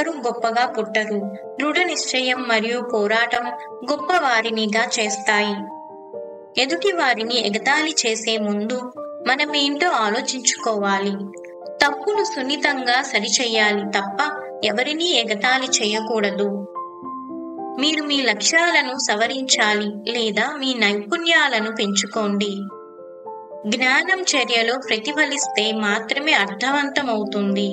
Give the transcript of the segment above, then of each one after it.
ఎవ్వరూ గొప్పగా పుట్టరు. దృఢ నిశ్చయం మరియు పోరాటం గొప్ప వారినిగా చేస్తాయి. ఎదుటి వారిని ఎగతాళి చేసే ముందు మనమేంటో ఆలోచించుకోవాలి. తప్పును సున్నితంగా సరిచెయ్యాలి తప్ప ఎవరినీ ఎగతాళి చేయకూడదు. మీరు మీ లక్ష్యాలను సవరించాలి లేదా మీ నైపుణ్యాలను పెంచుకోండి. జ్ఞానం చర్యలో ప్రతిఫలిస్తే మాత్రమే అర్థవంతమవుతుంది.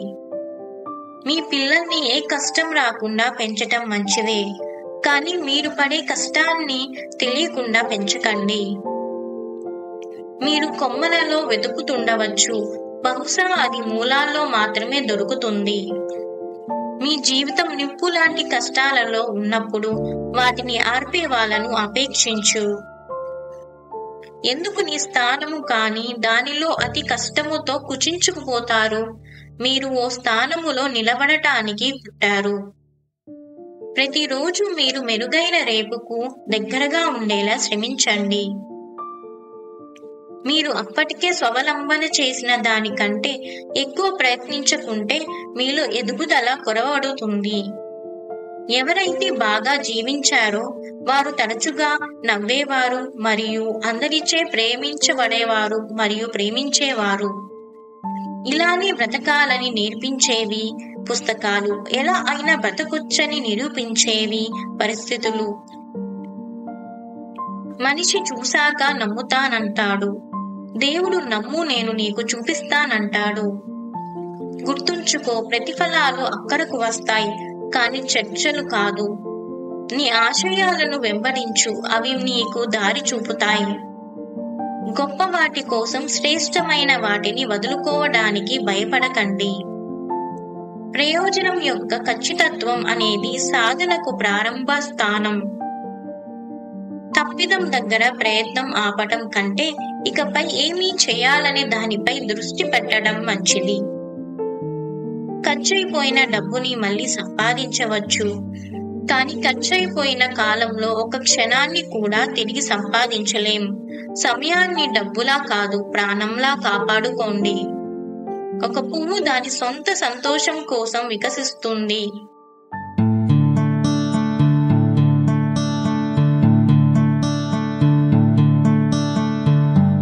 మీ పిల్లల్ని ఏ కష్టం రాకుండా పెంచటం మంచిదే, కానీ మీరు పడే కష్టాన్ని తెలియకుండా పెంచకండి. మీరు కొమ్మలలో వెతుకుతుండవచ్చు, బహుశా అది మూలాల్లో మాత్రమే దొరుకుతుంది. మీ జీవితం నిప్పు లాంటి కష్టాలలో ఉన్నప్పుడు వాటిని ఆర్పే వాళ్ళను అపేక్షించు. ఎందుకు నీ స్థానము కాని దానిలో అతి కష్టముతో కుచించుకుపోతారు? మీరు ఓ స్థానములో నిలబడటానికి పుట్టారు. ప్రతిరోజు మీరు మెరుగైన రేపుకు దగ్గరగా ఉండేలా శ్రమించండి. మీరు అప్పటికే స్వావలంబన చేసిన దానికంటే ఎక్కువ ప్రయత్నించకుంటే మీలో ఎదుగుదల కొరవడుతుంది. ఎవరైతే బాగా జీవించారో వారు తరచుగా నవ్వేవారు మరియు అందరిచే ప్రేమించబడేవారు మరియు ప్రేమించేవారు. ఇలానే బ్రతకాలని నేర్పించేవి పుస్తకాలు, ఎలా అయినా బ్రతకొచ్చని నిరూపించేవి పరిస్థితులు. మనిషి చూశాక నమ్ముతానంటాడు, దేవుడు నమ్ము నేను నీకు చూపిస్తానంటాడు. గుర్తుంచుకో, ప్రతిఫలాలు అక్కడకు వస్తాయి కానీ చర్చలు కాదు. నీ ఆశయాలను వెంబడించు, అవి నీకు దారి చూపుతాయి. గొప్ప వాటి కోసం శ్రేష్టమైన వాటిని వదులుకోవడానికి భయపడకండి. ప్రయోజనం యొక్క ఖచ్చితత్వం అనేది సాధనకు ప్రారంభ స్థానం. తప్పిదం దగ్గర ప్రయత్నం ఆపటం కంటే ఇకపై ఏమీ చేయాలనే దానిపై దృష్టి పెట్టడం మంచిది. ఖర్చయిపోయిన డబ్బుని మళ్ళీ సంపాదించవచ్చు, కానీ ఖర్చయిపోయిన కాలంలో ఒక క్షణాన్ని కూడా తిరిగి సంపాదించలేం. సమయాన్ని డబ్బులా కాదు, ప్రాణంలా కాపాడుకోండి. ఒక పువ్వు దాని సొంత సంతోషం కోసం వికసిస్తుంది,